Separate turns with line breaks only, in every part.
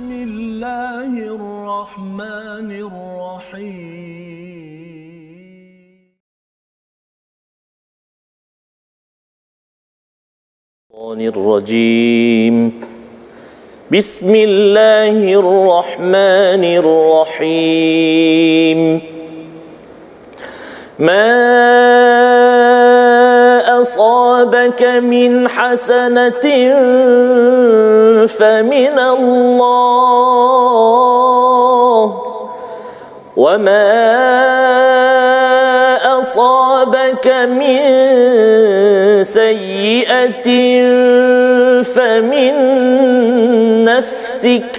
بسم الله الرحمن الرحيم
الرجيم بسم الله الرحمن الرحيم ما أصابك من حسنة فمن الله وما أصابك من سيئة فمن نفسك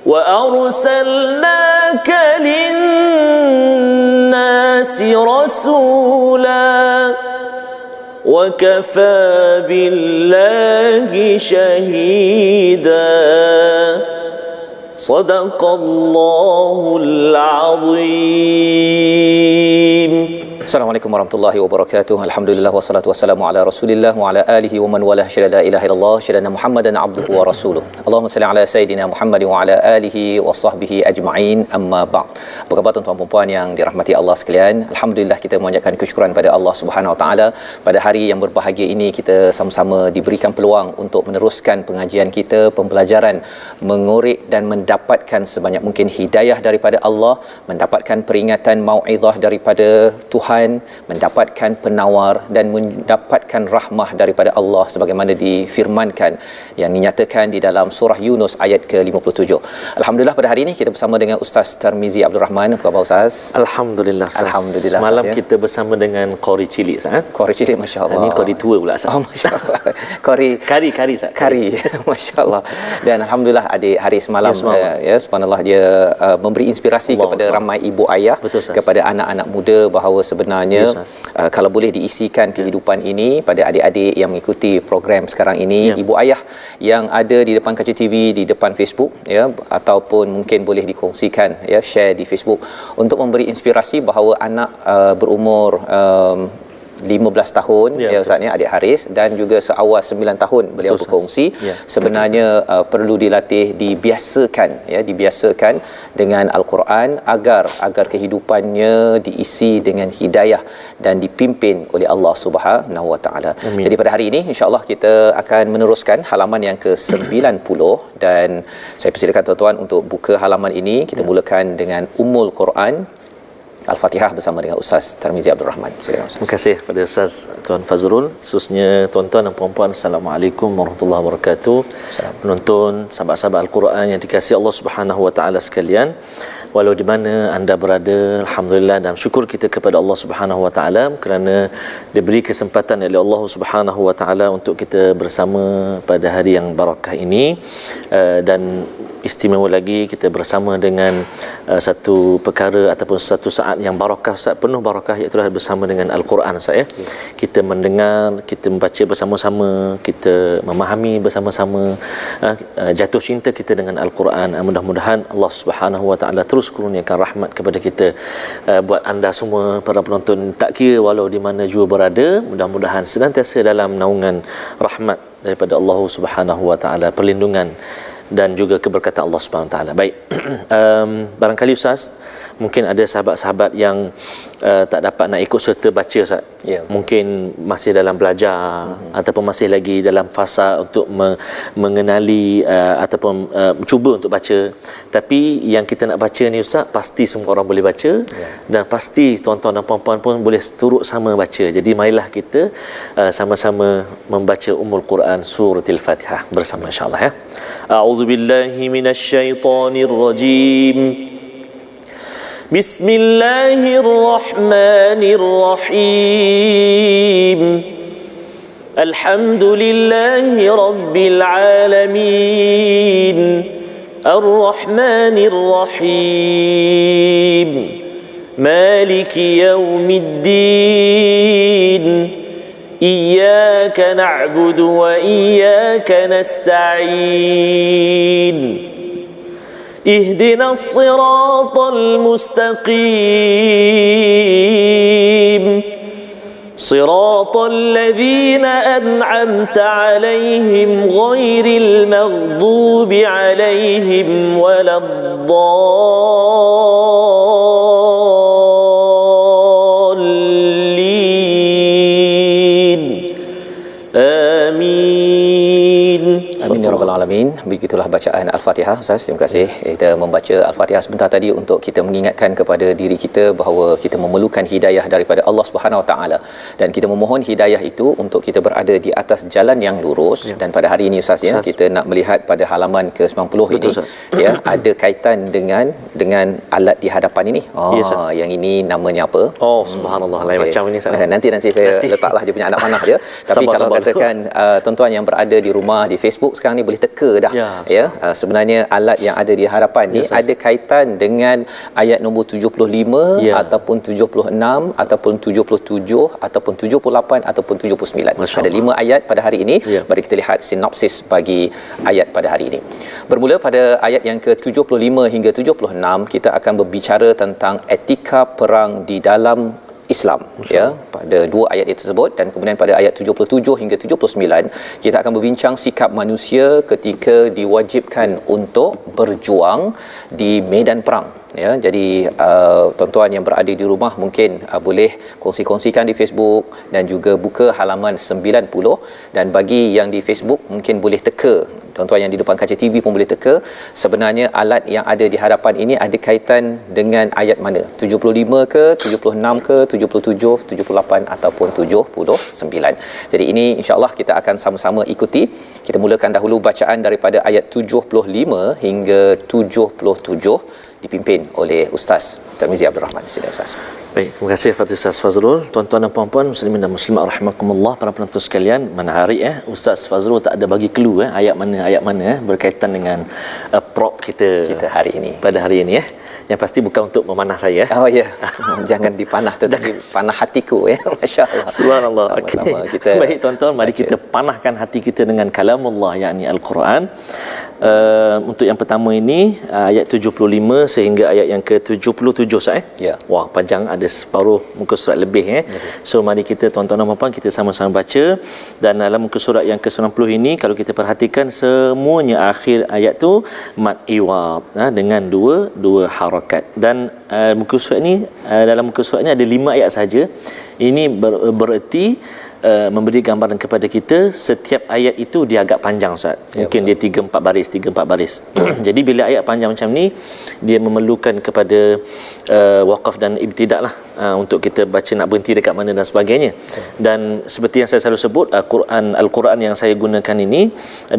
وأرسلناك للناس رسولا وكفى بالله شهيدا صدق الله العظيم. Assalamualaikum warahmatullahi wabarakatuh. Alhamdulillah wassalatu wassalamu ala Rasulillah wa ala alihi wa man walah. Syada la ilaha illallah, syada Muhammadan abduhu wa rasuluh. Allahumma salli ala sayidina Muhammad wa ala alihi wa sahbihi ajma'in. Amma ba'd. Apa khabar tuan-tuan dan puan yang dirahmati Allah sekalian? Alhamdulillah kita mengucapkan kesyukuran pada Allah Subhanahu wa taala pada hari yang berbahagia ini kita sama-sama diberikan peluang untuk meneruskan pengajian kita, pembelajaran, mengorek dan mendapatkan sebanyak mungkin hidayah daripada Allah, mendapatkan peringatan mau'izah daripada Tuhan, mendapatkan penawar dan mendapatkan rahmah daripada Allah sebagaimana difirmankan yang dinyatakan di dalam surah Yunus ayat ke-57. Alhamdulillah pada hari ini kita bersama dengan Ustaz Tarmizi Abdul Rahman. Apa khabar Ustaz?
Alhamdulillah.
Alhamdulillah.
Malam
Ustaz, ya?
Kita bersama dengan Qori Cilik Ustaz.
Qori Cilik, masya-Allah.
Ini Qori tua pula Ustaz.
Oh, masya-Allah. Qori
kari Ustaz.
Kari. Masya-Allah. Dan alhamdulillah adik hari semalam ya subhanallah dia memberi inspirasi kepada ramai ibu ayah,
betul,
kepada anak-anak muda bahawa sebenarnya kalau boleh diisikan kehidupan ini pada adik-adik yang mengikuti program sekarang ini, ibu ayah yang ada di depan kaca TV, di depan Facebook ya, ataupun mungkin boleh dikongsikan ya, share di Facebook untuk memberi inspirasi bahawa anak berumur 15 tahun ya Ustaz ya, adik Haris, dan juga seawas 9 tahun beliau berkongsi sebenarnya perlu dilatih, dibiasakan dengan Al-Quran agar kehidupannya diisi dengan hidayah dan dipimpin oleh Allah Subhanahu Wa Taala. Jadi pada hari ini insya-Allah kita akan meneruskan halaman yang ke-90 dan saya persilakan tuan-tuan untuk buka halaman ini. Kita mulakan dengan Ummul Quran Al-Fatihah bersama dengan Ustaz Tarmizi Abdul Rahman. Silakan Ustaz.
Terima kasih kepada Ustaz Tuan Fazrul. Khususnya tuan-tuan dan puan-puan, Assalamualaikum warahmatullahi wabarakatuh. Penonton, sahabat-sahabat Al-Quran yang dikasihi Allah Subhanahu wa taala sekalian, walau di mana anda berada, alhamdulillah dan syukur kita kepada Allah Subhanahu wa taala kerana diberi kesempatan oleh Allah Subhanahu wa taala untuk kita bersama pada hari yang barakah ini, dan istimewa lagi kita bersama dengan satu perkara ataupun satu saat yang barakah, saat penuh barakah, iaitu bersama dengan Al-Quran saya. Kita mendengar, kita membaca bersama-sama, kita memahami bersama-sama, jatuh cinta kita dengan Al-Quran. Mudah-mudahan Allah Subhanahu wa taala terus kurniakan rahmat kepada kita. Buat anda semua para penonton, tak kira walau di mana jua berada, mudah-mudahan senantiasa dalam naungan rahmat daripada Allah Subhanahu wa taala, perlindungan dan juga keberkatan Allah Subhanahu wa taala. Baik. Barangkali Ustaz, mungkin ada sahabat-sahabat yang tak dapat nak ikut serta baca Ustaz. Mungkin masih dalam belajar ataupun masih lagi dalam fasa untuk mengenali ataupun cuba untuk baca. Tapi yang kita nak baca ni Ustaz, pasti semua orang boleh baca, dan pasti tuan-tuan dan puan-puan pun boleh turut sama baca. Jadi marilah kita sama-sama membaca Ummul Quran Suratul Fatihah bersama insya-Allah ya. A'udzubillahi minasyaitonirrajim. Bismillahirrahmanirrahim. Alhamdulillahi rabbil alamin. Ar-Rahmanir-Rahim. Maliki yaumiddin. Iyyaka na'budu wa iyyaka nasta'in. اهدنا الصراط المستقيم صراط الذين أنعمت عليهم غير المغضوب عليهم ولا الضالين آمين.
Amin ya rabbal alamin. Begitulah bacaan Al-Fatihah. Ustaz, terima kasih. Kita membaca Al-Fatihah sebentar tadi untuk kita mengingatkan kepada diri kita bahawa kita memerlukan hidayah daripada Allah Subhanahu Wa Taala, dan kita memohon hidayah itu untuk kita berada di atas jalan yang lurus. Dan pada hari ini Ustaz, ya, kita nak melihat pada halaman ke-90 ini, ya, ada kaitan dengan alat di hadapan ini. Yang ini namanya apa?
Oh, subhanallah, lain macam ini Ustaz.
Nanti saya letaklah dia punya anak panah dia. Tapi kalau katakan tuan-tuan yang berada di rumah di Facebook sekarang ni boleh teka dah, sebenarnya alat yang ada di harapan ni ada kaitan dengan ayat nombor 75 ataupun 76 ataupun 77 ataupun 78 ataupun 79. Ada 5 ayat pada hari ini. Mari kita lihat sinopsis bagi ayat pada hari ini. Bermula pada ayat yang ke-75 hingga 76, kita akan berbicara tentang etika perang di dalam Islam, ya, pada 2 ayat itu tersebut. Dan kemudian pada ayat 77 hingga 79 kita akan berbincang sikap manusia ketika diwajibkan untuk berjuang di medan perang. Ya, jadi tuan-tuan yang berada di rumah mungkin boleh kongsi-kongsikan di Facebook dan juga buka halaman 90. Dan bagi yang di Facebook mungkin boleh teka, tuan-tuan yang di depan kaca TV pun boleh teka, sebenarnya alat yang ada di hadapan ini ada kaitan dengan ayat mana, 75 ke, 76 ke, 77, 78 ataupun 79. Jadi ini insya-Allah kita akan sama-sama ikuti. Kita mulakan dahulu bacaan daripada ayat 75 hingga 77 dipimpin oleh Ustaz Tarmizi Abdul Rahman. Sila Ustaz.
Baik, terima kasih Fadil Ustaz Fazrul. Tuan-tuan dan puan-puan muslimin dan muslimat rahimakumullah, para penonton sekalian, menarik Ustaz Fazrul tak ada bagi clue ayat mana berkaitan dengan prop kita
hari ini.
Pada hari ini yang pasti bukan untuk memanah saya.
Oh ya. Jangan dipanah, tetapi panah hatiku, ya. Masya-Allah.
Subhanallah.
Sama-sama kita.
Baik tuan-tuan, mari kita panahkan hati kita dengan kalamullah, yakni Al-Quran. Untuk yang pertama ini ayat 75 sehingga ayat yang ke-77 sah.
Ya.
Wah, panjang, ada separuh muka surat lebih So mari kita tuan-tuan dan puan-puan kita sama-sama baca. Dan dalam muka surat yang ke-90 ini kalau kita perhatikan semuanya akhir ayat tu mad iwad, dengan dua harakat. Dan muka surat ni dalam muka surat ni ada 5 ayat saja. Ini bererti memberi gambaran kepada kita setiap ayat itu dia agak panjang Ustaz. Mungkin dia 3-4 baris. Jadi bila ayat panjang macam ni, dia memerlukan kepada waqaf dan ibtidak lah, untuk kita baca nak berhenti dekat mana dan sebagainya. Dan seperti yang saya selalu sebut, Al-Quran yang saya gunakan ini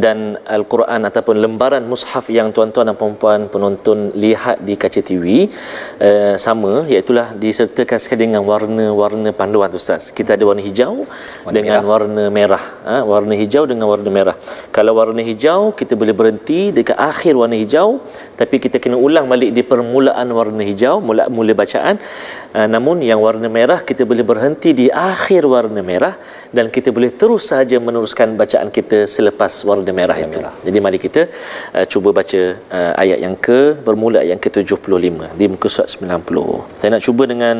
dan Al-Quran ataupun lembaran mushaf yang tuan-tuan dan puan-puan penonton lihat di kaca TV sama, iaitu disertakan sekali dengan warna panduan Ustaz. Kita ada warna hijau dengan warna merah. Warna hijau dengan warna merah. Kalau warna hijau kita boleh berhenti dekat akhir warna hijau, tapi kita kena ulang balik di permulaan warna hijau, mula bacaan. Namun yang warna merah kita boleh berhenti di akhir warna merah dan kita boleh terus saja meneruskan bacaan kita selepas warna merah itu. Jadi mari kita cuba baca ayat yang bermula ayat yang ke-75 di muka surat 90. Saya nak cuba dengan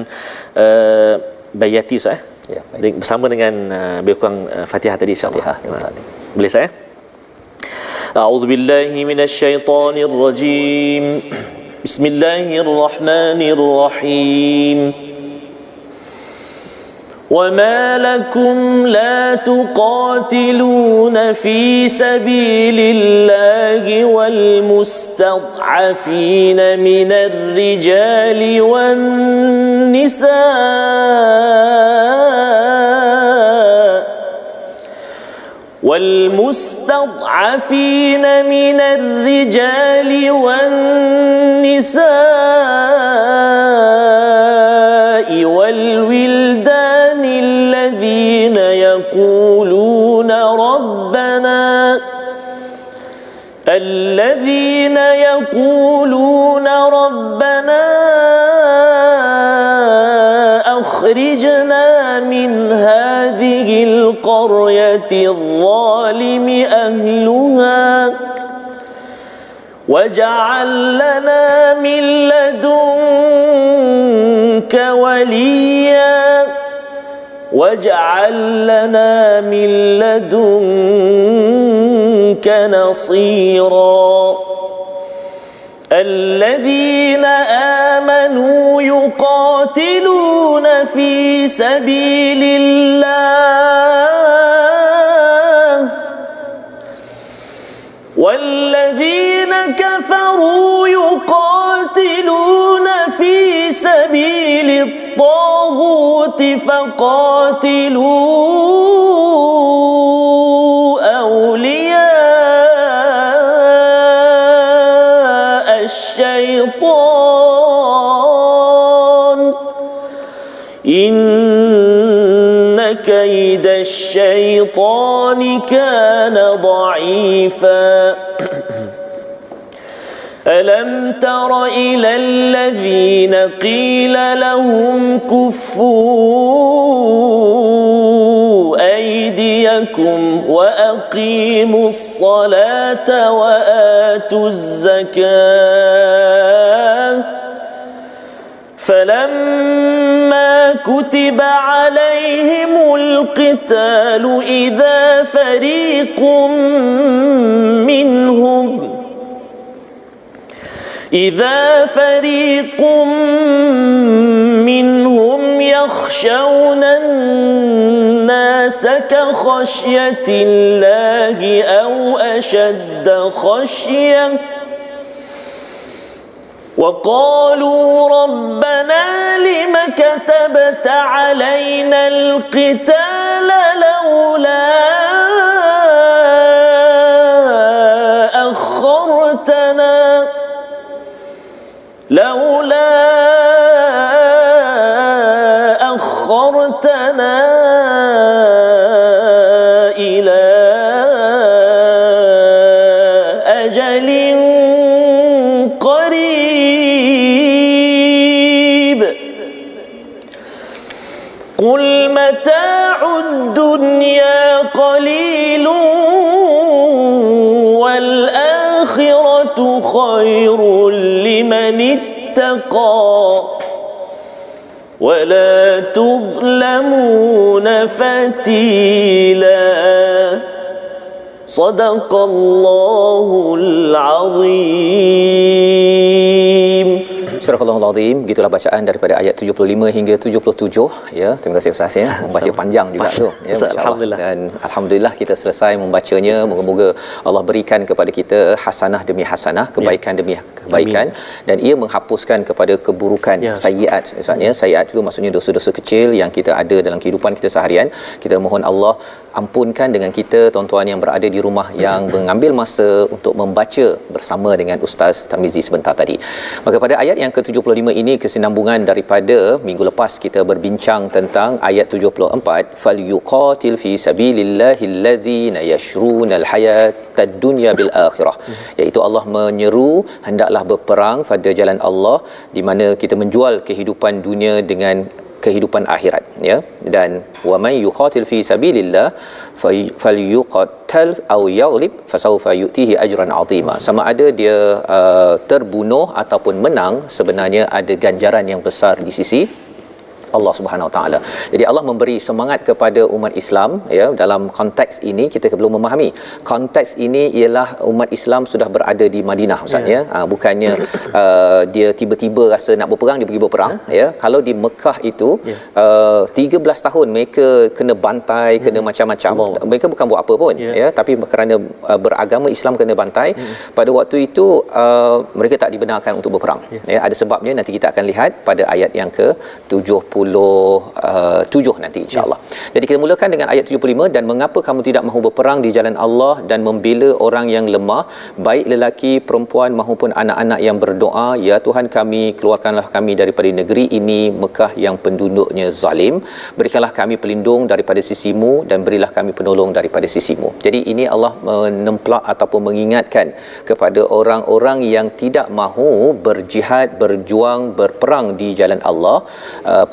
Bayati Ustaz.
Ya,
bersama dengan lebih kurang Fatihah tadi insya-Allah. Boleh saya? A'udzubillahi minasyaitonir rajim. Bismillahirrahmanirrahim. وما لكم لا تقاتلون في سبيل الله والمستضعفين من الرجال والنساء والولدان الذين يقولون ربنا أخرجنا من هذه القرية الظالم أهلها واجعل لنا من لدنك وليا واجعل لنا من لدنك نصيرا الذين آمنوا يقاتلون في سبيل الله والذين كفروا يقاتلون في سبيل الطاغوت فقاتلوا أولياء الشيطان إن كيد الشيطان كان ضعيفا ألم تر إلى الذين قيل لهم كفوا أيديكم وأقيموا الصلاة وآتوا الزكاة فلما كتب عليهم القتال إذا فريق منهم يخشون الناس كخشية الله أو أشد خشية وقالوا ربنا لم كتبت علينا القتال لولا أخرتنا إلى أجل قريب قل متاع الدنيا قليل والآخرة خير لمن اتقى ولا تظلمون فتيلا صدق الله العظيم.
Surah Al-Azim, begitulah bacaan daripada ayat 75 hingga 77 ya. Terima kasih Ustaz ya. Membaca panjang juga tu ya,
alhamdulillah.
Dan alhamdulillah kita selesai membacanya. Moga-moga Allah berikan kepada kita hasanah demi hasanah, kebaikan demi kebaikan. Amin. Dan ia menghapuskan kepada keburukan, sayyiat Ustaz ya. Sayyiat itu maksudnya dosa-dosa kecil yang kita ada dalam kehidupan kita seharian. Kita mohon Allah ampunkan dengan kita tuan-tuan yang berada di rumah yang mengambil masa untuk membaca bersama dengan Ustaz Tarmizi sebentar tadi. Maka pada ayat yang ke-75 ini kesinambungan daripada minggu lepas kita berbincang tentang ayat 74, fal yuqatil fi sabilillahil ladzina yashrunal hayatad dunya bil akhirah, iaitu Allah menyeru hendaklah berperang pada jalan Allah di mana kita menjual kehidupan dunia dengan kehidupan akhirat ya. Dan wa may yuqatil fi sabilillah falyuqatal aw yaghlib fasawfa yu'tihi ajran 'azima. Sama ada dia terbunuh ataupun menang, sebenarnya ada ganjaran yang besar di sisi Allah Subhanahu Wa Taala. Jadi Allah memberi semangat kepada umat Islam ya. Dalam konteks ini kita perlu memahami konteks ini ialah umat Islam sudah berada di Madinah Ustaz ya. Bukannya dia tiba-tiba rasa nak berperang dia pergi berperang ya. Kalau di Mekah itu 13 tahun mereka kena bantai, kena macam-macam. Mereka bukan buat apa pun ya, tapi kerana beragama Islam kena bantai. Pada waktu itu mereka tak dibenarkan untuk berperang ya. Ada sebabnya, nanti kita akan lihat pada ayat yang ke-77 nanti insya-Allah. Jadi kita mulakan dengan ayat 75, dan mengapa kamu tidak mahu berperang di jalan Allah dan membela orang yang lemah, baik lelaki perempuan maupun anak-anak yang berdoa, ya Tuhan kami, keluarkanlah kami daripada negeri ini Mekah yang penduduknya zalim, berikanlah kami pelindung daripada sisimu dan berilah kami penolong daripada sisimu. Jadi ini Allah menemplak ataupun mengingatkan kepada orang-orang yang tidak mahu berjihad, berjuang, berperang di jalan Allah,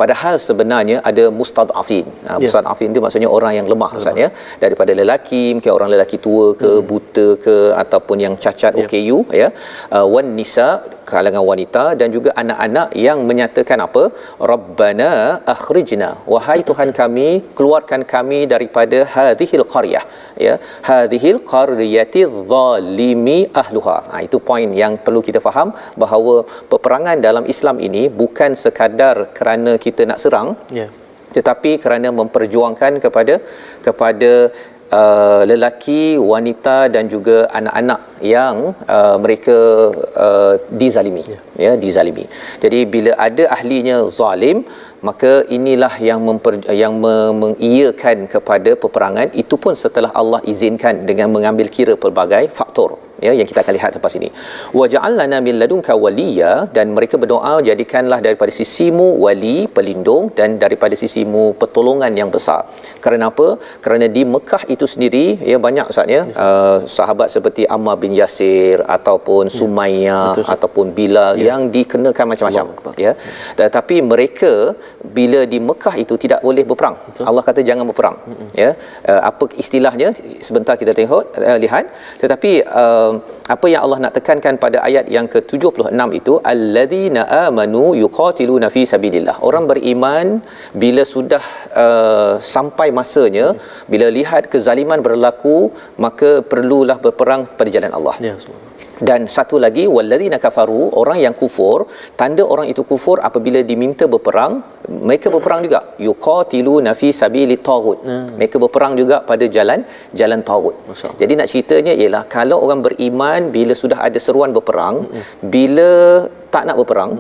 padahal sebenarnya ada mustad'afin. Mustad'afin itu maksudnya orang yang lemah Ustaz ya, daripada lelaki, mungkin orang lelaki tua ke, buta ke, ataupun yang cacat OKU ya, wan nisa, kalangan wanita dan juga anak-anak yang menyatakan apa? Rabbana akhrijna, wahai Tuhan kami, keluarkan kami daripada hadhil qaryah, ya, hadhil qaryati zalimi ahluha. Itu poin yang perlu kita faham, bahawa peperangan dalam Islam ini bukan sekadar kerana kita nak serang, tetapi kerana memperjuangkan kepada lelaki, wanita dan juga anak-anak yang mereka dizalimi, dizalimi. Jadi bila ada ahlinya zalim, maka inilah yang mengiyakan kepada peperangan. Itu pun setelah Allah izinkan dengan mengambil kira pelbagai faktor, yang kita akan lihat lepas ini. Wa ja'alna min ladunka waliya, dan mereka berdoa, jadikanlah daripada sisimu wali, pelindung, dan daripada sisimu pertolongan yang besar. Kerana apa? Kerana di Mekah itu sendiri, banyak ustaz, sahabat seperti Ammar bin Yasir ataupun Sumayyah ataupun Bilal yang dikenakan macam-macam, tetapi mereka bila di Mekah itu tidak boleh berperang. Allah kata jangan berperang. Apa istilahnya sebentar kita lihat, tetapi apa yang Allah nak tekankan pada ayat yang ke-76 itu, alladzina amanu yuqatiluna fi sabilillah. Orang beriman bila sudah sampai masanya, bila lihat kezaliman berlaku, maka perlulah berperang pada jalan Allah. Dan satu lagi, walladzina kafaru, orang yang kufur, tanda orang itu kufur apabila diminta berperang, mereka berperang juga, yuqatiluna fi sabilit taghut, mereka berperang juga pada jalan taghut. Jadi nak ceritanya ialah, kalau orang beriman bila sudah ada seruan berperang, bila tak nak berperang,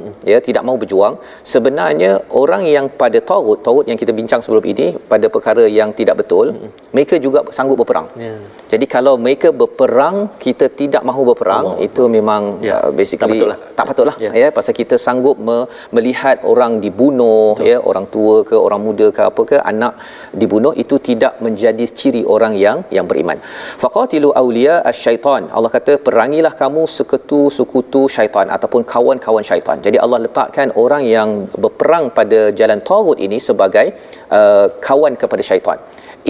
tidak mahu berjuang, sebenarnya orang yang pada taghut yang kita bincang sebelum ini pada perkara yang tidak betul, mereka juga sanggup berperang. Jadi kalau mereka berperang, kita tidak mahu berperang, itu memang basically tak patutlah, pasal kita sanggup melihat orang dibunuh, orang tua ke orang muda ke apa ke, anak dibunuh, itu tidak menjadi ciri orang yang beriman. Faqatilu awliya asy-syaitan, Allah kata perangilah kamu sekutu syaitan ataupun kawan-kawan syaitan. Jadi Allah letakkan orang yang berperang pada jalan taghut ini sebagai kawan kepada syaitan.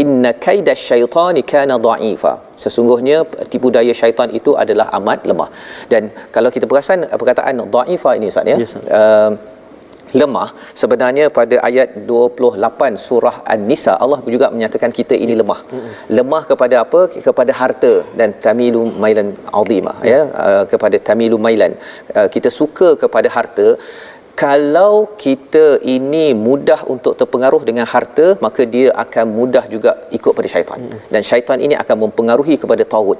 Inna kaida syaitani kana dha'ifa, sesungguhnya tipu daya syaitan itu adalah amat lemah. Dan kalau kita perasan perkataan dha'ifa ini ustaz, lemah, sebenarnya pada ayat 28 surah An-Nisa, Allah juga menyatakan kita ini lemah. Lemah kepada apa? Kepada harta, dan tamilu mailan azima, kepada tamilu mailan, kita suka kepada harta. Kalau kita ini mudah untuk terpengaruh dengan harta, maka dia akan mudah juga ikut pada syaitan, dan syaitan ini akan mempengaruhi kepada taghut.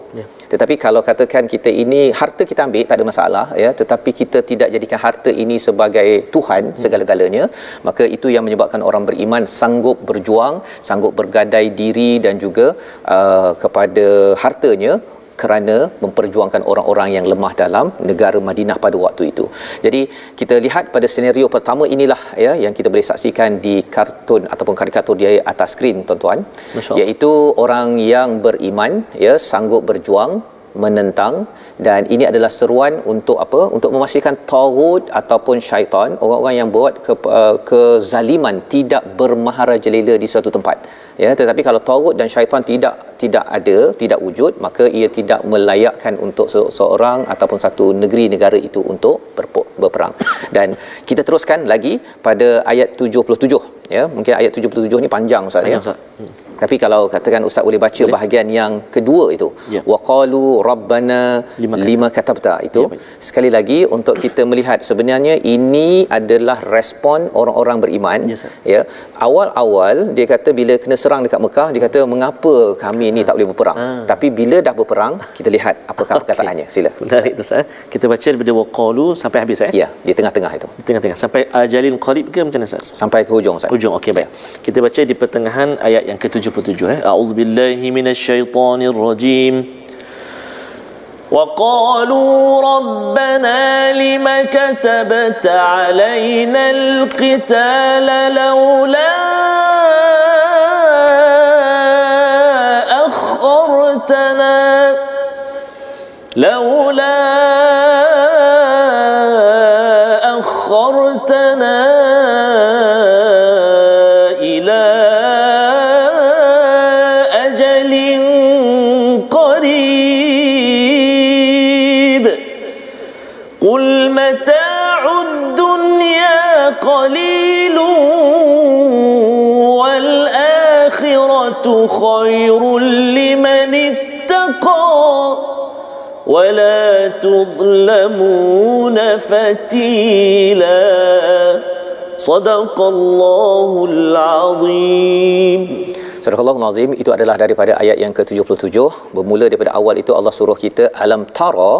Tetapi kalau katakan kita ini harta kita ambil, tak ada masalah, tetapi kita tidak jadikan harta ini sebagai Tuhan segala-galanya, maka itu yang menyebabkan orang beriman sanggup berjuang, sanggup bergadai diri dan juga kepada hartanya, kerana memperjuangkan orang-orang yang lemah dalam negara Madinah pada waktu itu. Jadi kita lihat pada senario pertama inilah yang kita boleh saksikan di kartun ataupun karikatur di atas skrin tuan-tuan, iaitu orang yang beriman sanggup berjuang menentang, dan ini adalah seruan untuk apa? Untuk memastikan taghut ataupun syaitan, orang-orang yang buat kezaliman, tidak bermaharajalela di suatu tempat. Tetapi kalau taghut dan syaitan tidak ada, tidak wujud, maka ia tidak melayakkan untuk seorang ataupun satu negeri negara itu untuk berperang. Dan kita teruskan lagi pada ayat 77. Mungkin ayat 77 ni panjang ustaz, tapi kalau katakan ustaz boleh baca bahagian yang kedua itu, waqalu rabbana lima katabta, itu sekali lagi untuk kita melihat sebenarnya ini adalah respon orang-orang beriman. Awal-awal dia kata bila kena serang dekat Mekah, dia kata mengapa kami ni tak boleh berperang. Tapi bila dah berperang, kita lihat apakah perkataannya. Sila.
Menarik tu ustaz. Kita baca daripada waqalu sampai habis
di tengah-tengah itu.
Tengah-tengah sampai ajalin qarib ke macam mana ustaz?
Sampai ke hujung ustaz.
Hujung, okey baik. Kita baca di pertengahan ayat yang ke-77. A'udzubillahi minasyaitonir rajim. وقالوا ربنا لم كتبت علينا القتال لولا أخرتنا إلى أجل قريب قل خير لمن اتقى ولا تظلمون فتيلا صدق الله العظيم.
Surah Al-Allahul Azim itu adalah daripada ayat yang ke-77. Bermula daripada awal itu Allah suruh kita alam tara,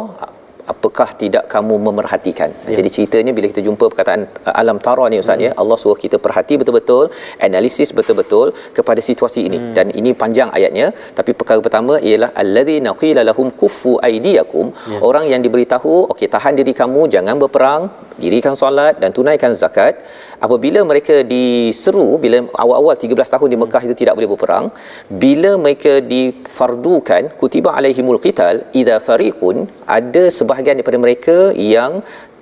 apakah tidak kamu memerhatikan. Jadi ceritanya bila kita jumpa perkataan alam tara ni ustaz ya, Allah suruh kita perhati betul-betul, analisis betul-betul kepada situasi ini. Dan ini panjang ayatnya, tapi perkara pertama ialah alladzina qila lahum kuffu aydiyakum, orang yang diberitahu okey tahan diri kamu, jangan berperang, dirikan solat dan tunaikan zakat. Apabila mereka diseru, bila awal-awal 13 tahun di Mekah itu tidak boleh berperang, bila mereka difardukan kutiba alaihimul qital idza fariqun, ada sebahagian daripada mereka yang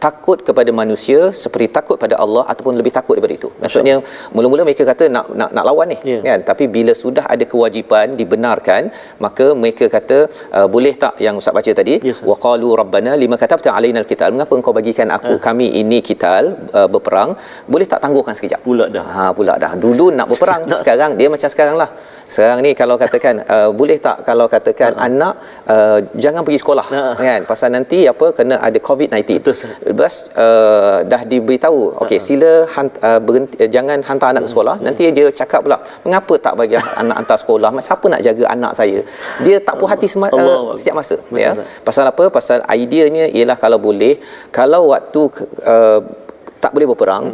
takut kepada manusia seperti takut pada Allah ataupun lebih takut daripada itu. Maksudnya mula-mula mereka kata nak lawan ni kan, tapi bila sudah ada kewajipan dibenarkan, maka mereka kata boleh tak yang ustaz baca tadi, waqalu rabbana lima katabta alaina alqital, mengapa engkau bagikan kami ini qital, berperang, boleh tak tangguhkan sekejap pula dah dulu nak berperang sekarang dia macam sekarang lah. Sekarang ni kalau katakan boleh tak kalau katakan anak jangan pergi sekolah kan, pasal nanti kena ada COVID-19. Lepas dah diberitahu okey sila berhenti, jangan hantar anak ke sekolah, nanti dia cakap pula mengapa tak bagi anak hantar sekolah, siapa nak jaga anak saya. Dia tak puas hati setiap masa ya. Pasal apa? Pasal ideanya ialah kalau boleh, kalau waktu tak boleh berperang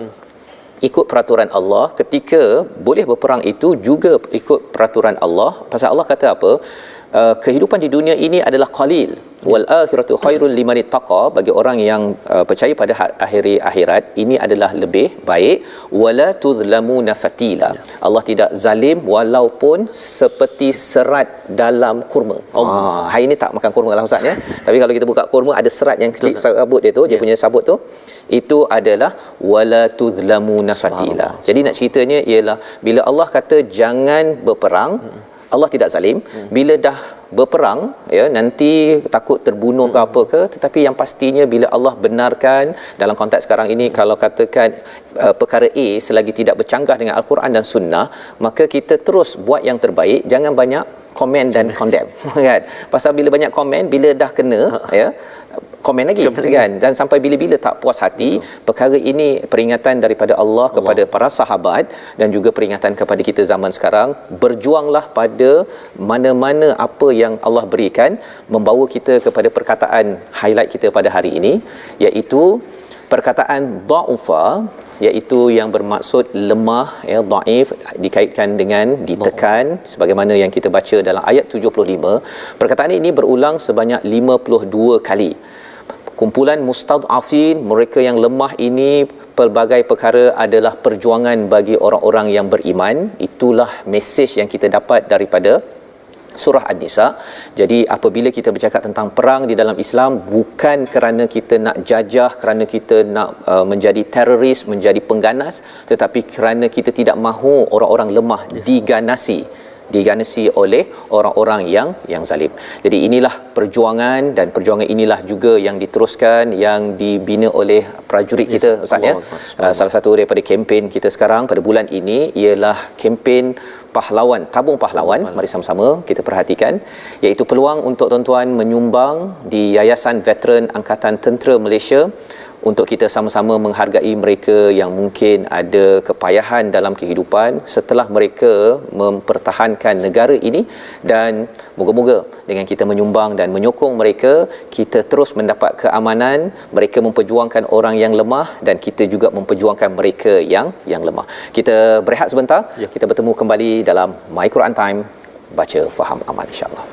ikut peraturan Allah, ketika boleh berperang itu juga ikut peraturan Allah. Pasal Allah kata apa? Kehidupan di dunia ini adalah qalil, wal akhiratu khairul liman ittaqa, bagi orang yang percaya pada akhirat ini adalah lebih baik. Wala tuzlamuna fatila, Allah tidak zalim walaupun seperti serat dalam kurma. Hari ini tak makan kurma lah ustaz ya, tapi kalau kita buka kurma ada serat yang klik sabut dia tu, dia punya sabut tu, itu adalah wala tuzlamuna fatila. Jadi nak ceritanya ialah bila Allah kata jangan berperang, Allah tidak zalim. Bila dah berperang ya, nanti takut terbunuh ke apa ke, tetapi yang pastinya bila Allah benarkan dalam konteks sekarang ini, kalau katakan perkara A selagi tidak bercanggah dengan Al-Quran dan Sunnah, maka kita terus buat yang terbaik, jangan banyak komen dan condemn kan. Pasal bila banyak komen, bila dah kena ya komen lagi kan, dan sampai bila-bila tak puas hati. Perkara ini peringatan daripada Allah kepada para sahabat dan juga peringatan kepada kita zaman sekarang. Berjuanglah pada mana-mana apa yang Allah berikan, membawa kita kepada perkataan highlight kita pada hari ini, iaitu perkataan dha'ufa, iaitu yang bermaksud lemah ya, dhaif dikaitkan dengan ditekan, sebagaimana yang kita baca dalam ayat 75. Perkataan ini berulang sebanyak 52 kali. Kumpulan mustad'afin, mereka yang lemah ini, pelbagai perkara adalah perjuangan bagi orang-orang yang beriman. Itulah mesej yang kita dapat daripada surah An-Nisa. Jadi apabila kita bercakap tentang perang di dalam Islam, bukan kerana kita nak jajah, kerana kita nak menjadi teroris, menjadi pengganas, tetapi kerana kita tidak mahu orang-orang lemah diganasi oleh orang-orang yang zalim. Jadi inilah perjuangan, dan perjuangan inilah juga yang diteruskan, yang dibina oleh prajurit kita ustaz ya. Salah satu daripada kempen kita sekarang pada bulan ini ialah kempen pahlawan, tabung pahlawan. Mari sama-sama kita perhatikan, iaitu peluang untuk tuan-tuan menyumbang di Yayasan Veteran Angkatan Tentera Malaysia, untuk kita sama-sama menghargai mereka yang mungkin ada kepayahan dalam kehidupan setelah mereka mempertahankan negara ini. Dan moga-moga dengan kita menyumbang dan menyokong mereka, kita terus mendapat keamanan. Mereka memperjuangkan orang yang lemah dan kita juga memperjuangkan mereka yang lemah. Kita berehat sebentar, kita bertemu kembali dalam My Quran Time, baca faham amal insya-Allah.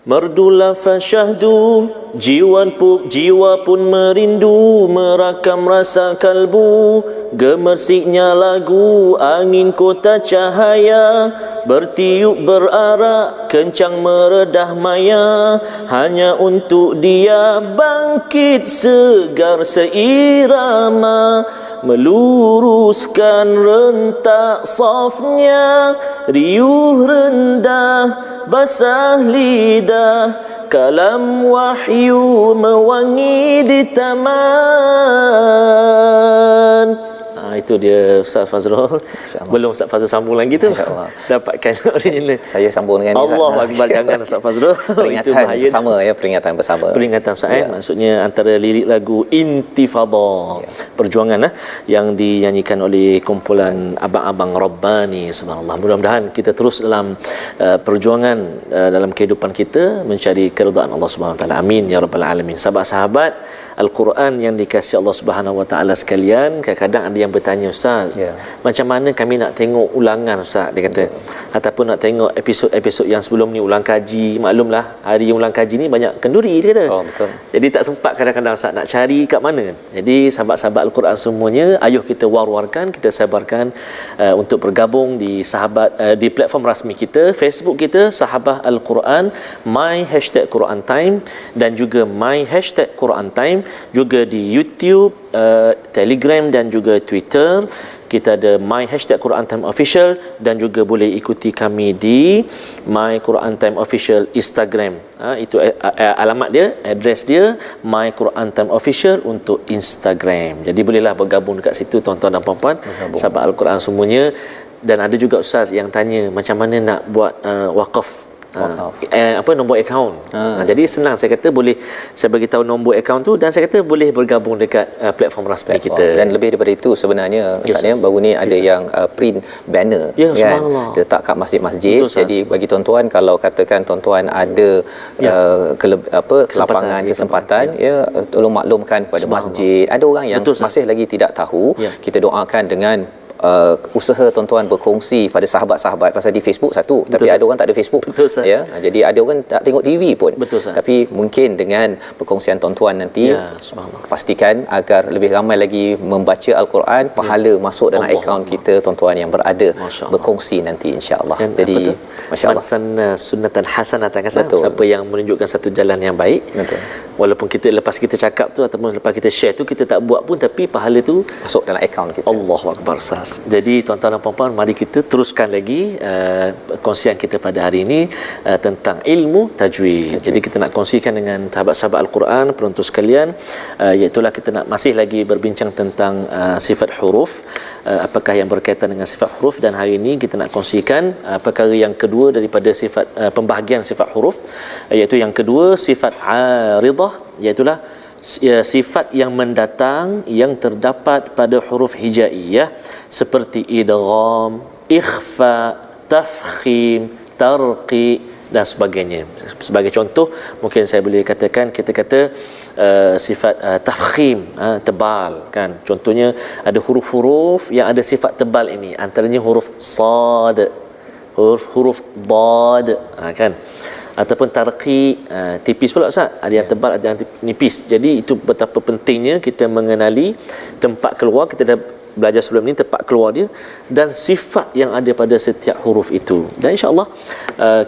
مردول فشهدوا jiwa pun merindu merakam rasa kalbu. Gemersiknya lagu angin kota cahaya, bertiup berarak kencang meredah maya, hanya untuk dia bangkit segar seirama, meluruskan rentak safnya, riuh rendah basah lidah, kalam wahyu mewangi di taman. Itu dia Ustaz Fazrul. Belum Ustaz Fazrul sambung lagi tu. Dapatkan original.
Saya sambung dengan
Allah Akbar. Jangan Ustaz Fazrul.
Peringatan bersama ya, peringatan bersama.
Peringatan Ustaz maksudnya antara lirik lagu Intifada, perjuangan yang dinyanyikan oleh kumpulan abang-abang Rabbani. Subhanallah. Mudah-mudahan kita terus dalam perjuangan dalam kehidupan kita mencari keridaan Allah Subhanahu Wa Taala. Amin ya rabbal alamin. Sahabat-sahabat Al-Quran yang dikasihi Allah Subhanahu Wa Taala sekalian, kadang-kadang ada yang bertanya, Ustaz, macam mana kami nak tengok ulangan, Ustaz, dia kata, ataupun nak tengok episod-episod yang sebelum ni, ulang kaji. Maklumlah hari ulang kaji ni banyak kenduri, dia kata.
Betul.
Jadi tak sempat kadang-kadang, Ustaz, nak cari kat mana. Jadi sahabat-sahabat Al-Quran semuanya, ayuh kita war-warkan, kita sabarkan untuk bergabung di di platform rasmi kita, Facebook kita Sahabah Al-Quran, my hashtag Quran Time, dan juga my hashtag Quran Time, juga di YouTube, Telegram dan juga Twitter. Kita ada my hashtag Quran Time Official, dan juga boleh ikuti kami di my Quran Time Official Instagram. Itu alamat dia, address dia, my Quran Time Official untuk Instagram. Jadi bolehlah bergabung dekat situ tuan-tuan dan puan-puan sahabat Al-Quran semuanya. Dan ada juga Ustaz yang tanya macam mana nak buat wakaf, nombor akaun. Jadi senang, saya kata boleh saya bagi tahu nombor akaun tu, dan saya kata boleh bergabung dekat platform rasmi kita.
Dan lebih daripada itu sebenarnya Ustaz, baru ni ada yang print banner kan, letak kat masjid-masjid. Jadi bagi tuan-tuan, kalau katakan tuan-tuan ada kelapangan, kesempatan, tolong maklumkan kepada masjid. Ada orang yang masih lagi tidak tahu, kita doakan dengan usaha tuan-tuan berkongsi pada sahabat-sahabat. Pasal di Facebook satu, tapi ada orang tak ada Facebook. Ya, jadi ada orang tak tengok TV pun. Tapi mungkin dengan perkongsian tuan-tuan nanti, pastikan agar lebih ramai lagi membaca Al-Quran, pahala masuk dalam akaun kita tuan-tuan yang berada berkongsi nanti, insya-Allah. Jadi masya-Allah,
sunnatan hasanatan, siapa yang menunjukkan satu jalan yang baik, walaupun kita lepas kita cakap tu ataupun lepas kita share tu kita tak buat pun, tapi pahala tu
masuk dalam akaun kita.
Allahu Akbar. Jadi tuan-tuan dan puan-puan, mari kita teruskan lagi kongsian kita pada hari ini tentang ilmu tajwid. Jadi kita nak kongsikan dengan sahabat-sahabat Al-Quran, penonton sekalian, iaitu kita nak masih lagi berbincang tentang sifat huruf, apakah yang berkaitan dengan sifat huruf. Dan hari ini kita nak kongsikan perkara yang kedua daripada sifat pembahagian sifat huruf, iaitu yang kedua sifat aridah, iaitu sifat yang mendatang yang terdapat pada huruf hijaiyah seperti idgham, ikhfa, tafkhim, tarqi dan sebagainya. Sebagai contoh, mungkin saya boleh katakan, kita kata sifat tafkhim, tebal kan. Contohnya ada huruf-huruf yang ada sifat tebal ini, antaranya huruf sad, huruf dad, kan. Ataupun tarqi, tipis pula Ustaz, ada yang tebal, ada yang nipis. Jadi itu betapa pentingnya kita mengenali tempat keluar. Kita dah belajar sebelum ni tempat keluar dia dan sifat yang ada pada setiap huruf itu. Dan insya-Allah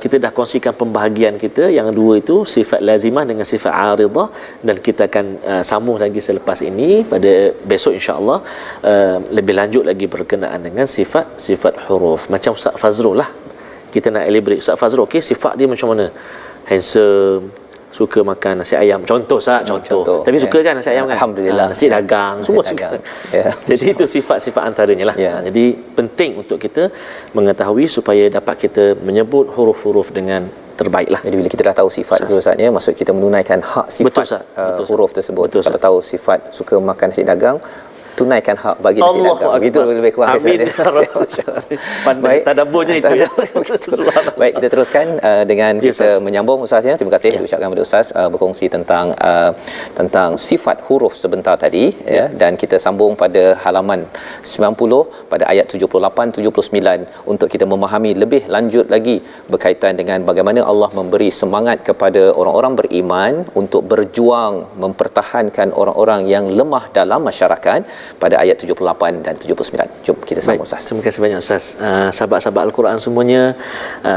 kita dah kongsikan pembahagian kita yang dua itu, sifat lazimah dengan sifat aridah, dan kita akan sambung lagi selepas ini pada besok insya-Allah, lebih lanjut lagi berkenaan dengan sifat huruf. Macam Ustaz Fazrul lah, kita nak elaborate Ustaz Fazrul, okey, sifat dia macam mana? Handsome, suka makan nasi ayam, contoh Ustaz, contoh. Tapi suka kan nasi ayam kan?
Alhamdulillah.
Nasi dagang, semua suka. Jadi itu sifat-sifat antaranya lah. Jadi penting untuk kita mengetahui supaya dapat kita menyebut huruf-huruf dengan terbaik lah.
Jadi bila kita dah tahu sifat itu Ustaz, maksud kita menunaikan hak sifat huruf tersebut. Kalau tahu sifat suka makan nasi dagang, tunaikan hak bagi nasi dagang. Begitu lebih kurang.
Amin. Pandai tadabburnya itu ya.
Baik, kita teruskan dengan kita menyambung Ustaz ya. Terima kasih diucapkan kepada Ustaz berkongsi tentang sifat huruf sebentar tadi ya, dan kita sambung pada halaman 90 pada ayat 78 79 untuk kita memahami lebih lanjut lagi berkaitan dengan bagaimana Allah memberi semangat kepada orang-orang beriman untuk berjuang mempertahankan orang-orang yang lemah dalam masyarakat pada ayat 78 dan 79. Jom kita sambung Ustaz.
Terima kasih banyak Ustaz. Sahabat-sahabat Al-Quran semuanya,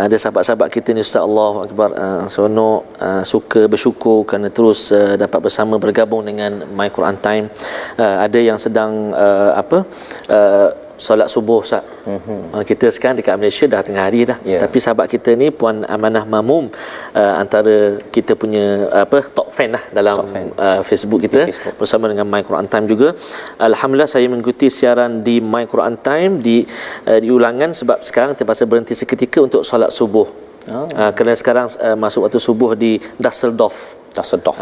ada sahabat-sahabat kita ni Ustaz, Allahu Akbar, seronok, suka bersyukur kerana terus dapat bersama bergabung dengan My Quran Time. Ada yang sedang solat subuh Ustaz. Kita sekarang dekat Malaysia dah tengah hari dah. Tapi sahabat kita ni Puan Amanah Mamum, antara kita punya top fan lah dalam Facebook kita, bersama dengan My Quran Time juga. Alhamdulillah saya mengikuti siaran di My Quran Time di ulangan sebab sekarang terpaksa berhenti seketika untuk solat subuh. Kerana sekarang masuk waktu subuh di Düsseldorf.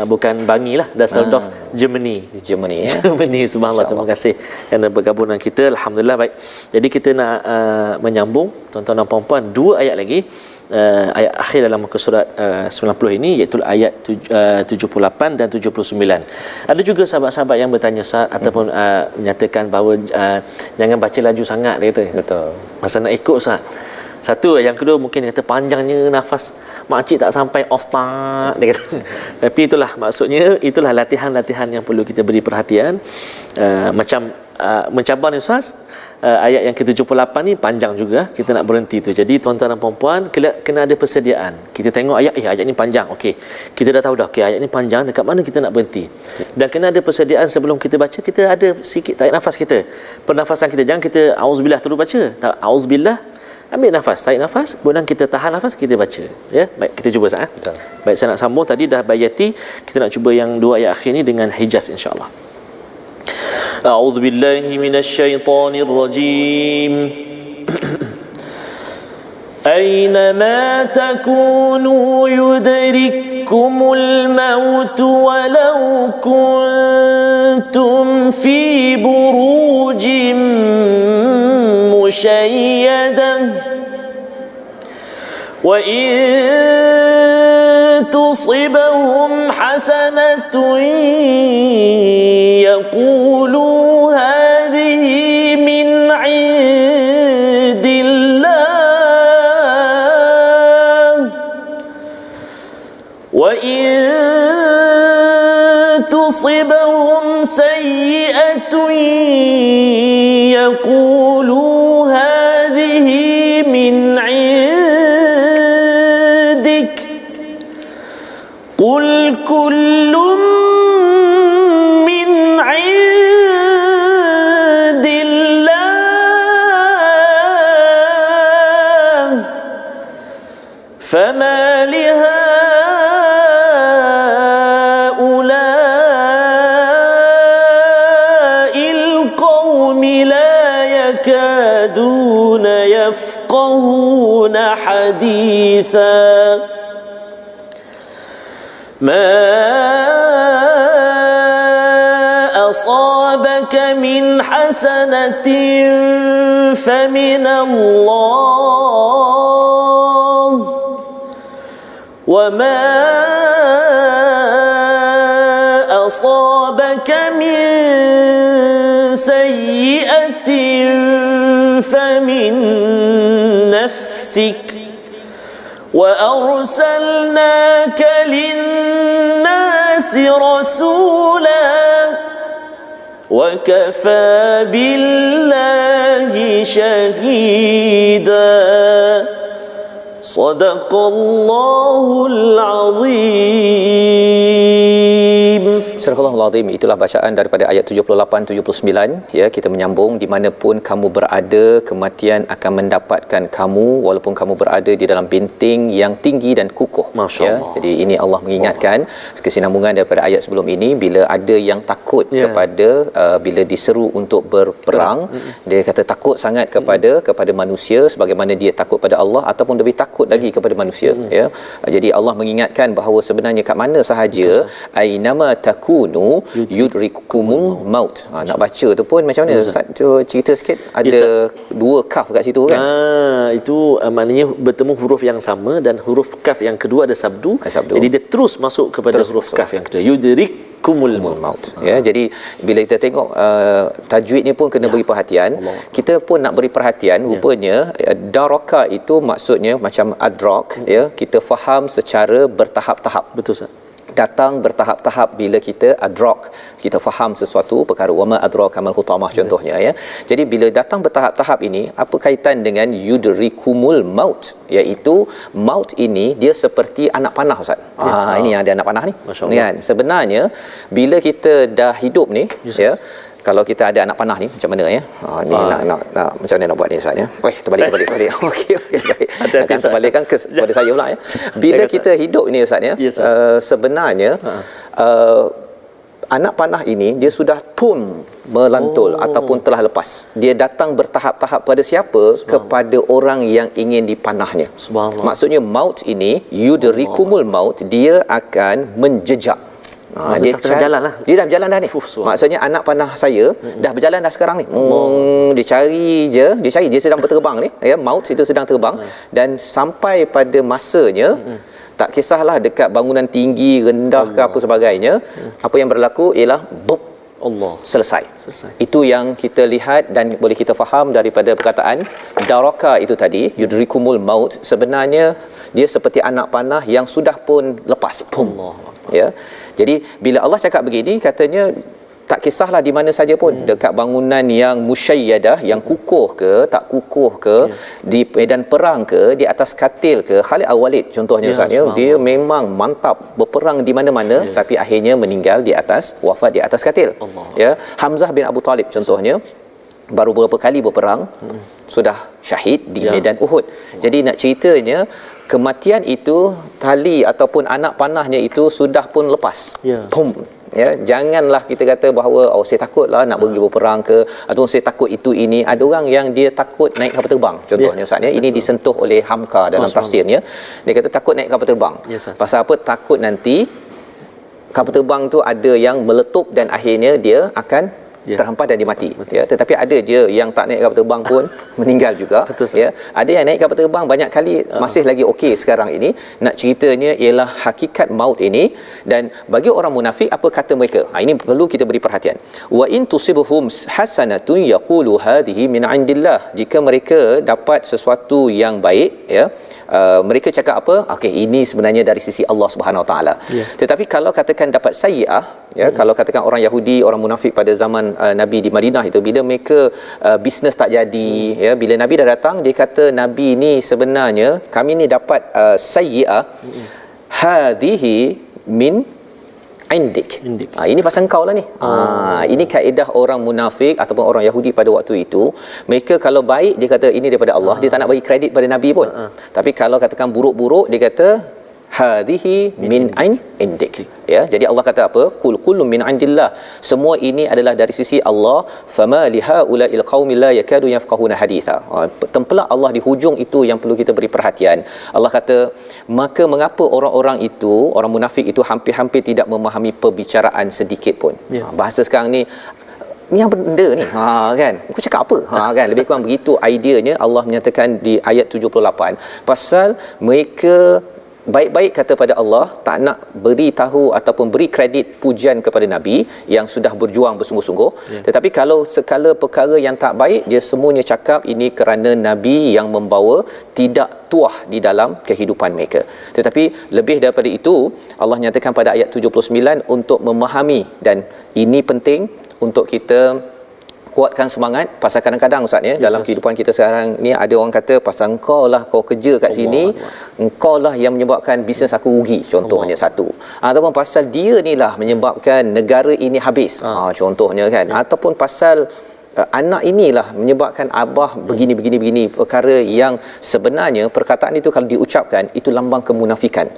Bukan Bangi lah, Düsseldorf, Germany ya. Germany, subhanallah. Terima kasih kerana bergabung dengan kita. Alhamdulillah. Baik, jadi kita nak menyambung tuan-tuan dan puan-puan 2 ayat lagi, ayat akhir dalam muka surat 90 ini, iaitu ayat 78 dan 79. Ada juga sahabat-sahabat yang bertanya Ustaz, ataupun menyatakan bahawa jangan baca laju sangat, dia kata. Betul. Masa nak ikut Ustaz. Satu, yang kedua mungkin dia kata panjangnya nafas makcik tak sampai Ustaz, dia kata. Tapi itulah maksudnya, itulah latihan-latihan yang perlu kita beri perhatian. Macam mencabar ni Ustaz, ayat yang ke-78 ni panjang juga, kita nak berhenti tu. Jadi tuan-tuan dan puan-puan kena ada persediaan. Kita tengok ayat, ayat ni panjang, okey, kita dah tahu dah, okey, ayat ni panjang, dekat mana kita nak berhenti. Dan kena ada persediaan sebelum kita baca, kita ada sikit tarik nafas kita, pernafasan kita. Jangan kita auzubillah terus baca, tak, auzubillah, ambil nafas, tarik nafas, kemudian kita tahan nafas, kita baca. Ya, baik, kita cuba Ustaz. Baik, saya nak sambung tadi dah bayati, kita nak cuba yang 2 ayat akhir ni dengan Hijaz insya-Allah. A'udzu billahi minasyaitonir rajim. Aynama takunu yudrikkumul maut walau kuntum fi burujin مشيدا وإن تصبهم حسنة يقولوا هذه من عند الله وإن تصبهم سيئة يقولوا من عندك قل كل من عند الله فما لهؤلاء القوم لا يكادون يفقهون حديثا ما أصابك من حسنة فمن الله وما أصابك من سيئة فمن نفسك وأرسلناك للناس رسولا وكفى بالله شهيدا صدق الله العظيم.
Surah Al-Azim, itulah bacaan daripada ayat 78-79 ya. Kita menyambung, di manapun kamu berada, kematian akan mendapatkan kamu walaupun kamu berada di dalam benteng yang tinggi dan kukuh. Ya. Jadi ini Allah mengingatkan kesinambungan daripada ayat sebelum ini. Bila ada yang takut kepada bila diseru untuk berperang, dia kata takut sangat kepada manusia sebagaimana dia takut pada Allah, ataupun lebih takut lagi kepada manusia ya. Jadi Allah mengingatkan bahawa sebenarnya kat mana sahaja, ainama taku takunu yudrikumul maut. Nak baca tu pun macam mana Ustaz? Tu cerita sikit. Ada dua kaf kat situ kan?
Itu maknanya bertemu huruf yang sama dan huruf kaf yang kedua ada sabdu. Jadi dia terus masuk kepada huruf kaf yang kedua. Yudrikumul maut.
Ya, jadi bila kita tengok tajwid ni pun kena beri perhatian. Kita pun nak beri perhatian. Rupanya daraka itu maksudnya macam adrak, ya. Kita faham secara bertahap-tahap.
Betul Ustaz.
Datang bertahap-tahap bila kita adrak, kita faham sesuatu perkara. Wama adraka mal hutamah contohnya, ya. Jadi bila datang bertahap-tahap ini, apa kaitan dengan yudrikumul maut, iaitu maut ini dia seperti anak panah Ustaz. Ini ada anak panah ni kan. Sebenarnya bila kita dah hidup ni, ya, kalau kita ada anak panah ni macam mana, ya? Ni nak macam mana nak buat ni Ustaz, ya? Terbalik. Okey baik. Akan terbalikkan kepada saya pula, ya. Bila kita hidup ni Ustaz, ya, sebenarnya anak panah ini dia sudah pun melantul ataupun telah lepas. Dia datang bertahap-tahap pada siapa? Kepada orang yang ingin dipanahnya. Maksudnya maut ini yudrikumul maut, dia akan menjejak. Dia berjalan lah. Dia dah berjalan dah ni. Maksudnya anak panah saya dah berjalan dah sekarang ni. Dia cari je, dia sedang berterbang ni, ya, maut itu sedang terbang dan sampai pada masanya, tak kisahlah dekat bangunan tinggi, rendah ke apa sebagainya, apa yang berlaku ialah selesai. Itu yang kita lihat dan boleh kita faham daripada perkataan daraka itu tadi, yudrikumul maut. Sebenarnya dia seperti anak panah yang sudah pun lepas. Ya. Jadi bila Allah cakap begini, katanya tak kisahlah di mana saja pun, dekat bangunan yang musyayyadah, yang kukuh ke tak kukuh ke, di medan perang ke, di atas katil ke. Khalid Al-Walid contohnya Ustaz, dia memang mantap berperang di mana-mana, tapi akhirnya meninggal di atas, wafat di atas katil. Ya, Hamzah bin Abu Talib contohnya baru beberapa kali berperang, sudah syahid di medan Uhud. Jadi nak ceritanya, kematian itu tali ataupun anak panahnya itu sudah pun lepas. Ya, janganlah kita kata bahawa saya takutlah nak pergi berperang ke, atau saya takut itu ini. Ada orang yang dia takut naik kapal terbang contohnya Ustaz, ya. Ini disentuh oleh Hamka dalam tafsirnya. Dia kata takut naik kapal terbang. Pasal apa? Takut nanti kapal terbang tu ada yang meletup dan akhirnya dia akan terhempas dan dia mati. Ya, tetapi ada je yang tak naik kapal terbang pun meninggal juga. Ya, ada yang naik kapal terbang banyak kali masih lagi okey sekarang ini. Nak ceritanya ialah hakikat maut ini. Dan bagi orang munafik, apa kata mereka? Ini perlu kita beri perhatian. Wa in tusibuhum hasanatun yaqulu hadhihi min indillah. Jika mereka dapat sesuatu yang baik, ya, mereka cakap apa? Okey, ini sebenarnya dari sisi Allah Subhanahu Wa Taala. Tetapi kalau katakan dapat sayyi'ah, ya, kalau katakan orang Yahudi, orang munafik pada zaman Nabi di Madinah itu, bila mereka bisnes tak jadi, ya, bila Nabi dah datang, dia kata Nabi ni sebenarnya kami ni dapat sayyi'ah, hadhihi min indik. Ini pasal engkau lah ni. Ini kaedah orang munafik ataupun orang Yahudi pada waktu itu. Mereka kalau baik, dia kata ini daripada Allah. Dia tak nak bagi kredit pada Nabi pun. Tapi kalau katakan buruk-buruk, dia kata hadhihi min indik. Ya, jadi Allah kata apa? Qul kullun min indillah. Semua ini adalah dari sisi Allah. Fama lihaula'il qaumil la yakadu yafqahuna haditha. Tempelak Allah di hujung itu yang perlu kita beri perhatian. Allah kata, maka mengapa orang-orang itu, orang munafik itu hampir-hampir tidak memahami perbicaraan sedikit pun. Bahasa sekarang ni apa benda ni? Kan? Aku cakap apa? Kan? Lebih kurang begitu ideanya. Allah menyatakan di ayat 78 pasal mereka baik-baik kata pada Allah, tak nak beri tahu ataupun beri kredit pujian kepada Nabi yang sudah berjuang bersungguh-sungguh. Tetapi kalau sekala perkara yang tak baik, dia semuanya cakap ini kerana Nabi yang membawa tidak tuah di dalam kehidupan mereka. Tetapi lebih daripada itu, Allah nyatakan pada ayat 79 untuk memahami, dan ini penting untuk kita kuatkan semangat. Pasal kadang-kadang Ustaz, ya, dalam kehidupan kita sekarang ni ada orang kata pasal engkau lah, kau kerja kat sini, engkau lah yang menyebabkan bisnes aku rugi contohnya satu, ataupun pasal dia ni lah menyebabkan negara ini habis contohnya kan, ataupun pasal anak inilah menyebabkan abah begini perkara yang sebenarnya perkataan itu kalau diucapkan itu lambang kemunafikan,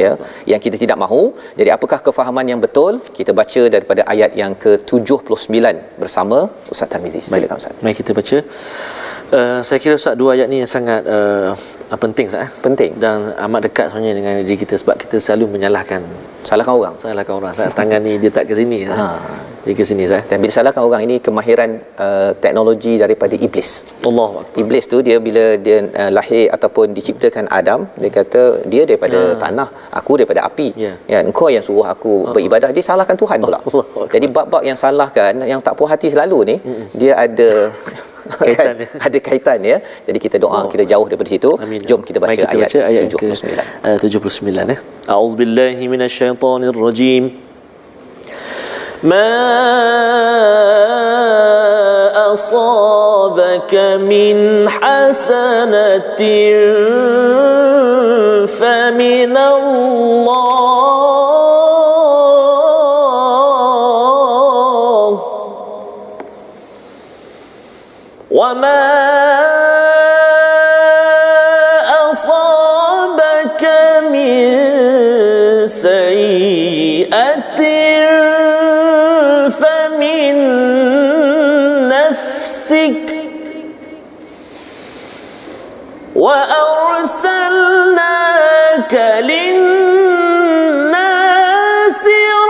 ya, yang kita tidak mahu. Jadi apakah kefahaman yang betul? Kita baca daripada ayat yang ke-79 bersama Ustaz Tarmizi. Silakan Ustaz.
Mari kita baca. Saya kira Ustaz, dua ayat ni yang sangat penting Ustaz.
Penting.
Dan amat dekat sebenarnya dengan diri kita, sebab kita selalu menyalahkan
Salahkan orang.
Ustaz, tangan ni dia tak ke sini. Dia ke sini Ustaz.
Dan bila salahkan orang, ini kemahiran teknologi daripada iblis.
Allah.
Iblis tu dia bila dia lahir ataupun diciptakan Adam, dia kata dia daripada tanah, aku daripada api. Ya, engkau yang suruh aku beribadah. Dia salahkan Tuhan pula. Jadi bab-bab yang salahkan, yang tak puas hati selalu ni, dia ada kaitan, ada kaitan ya. Jadi kita doa, kita jauh daripada situ.
Amin.
Jom kita baca, ayat 79.
79 A'udzubillahi minasyaitonirrajim. ما أصابك من حسنة فمن الله وما أصابك من سيئة فمن نفسك وأرسلناك للناس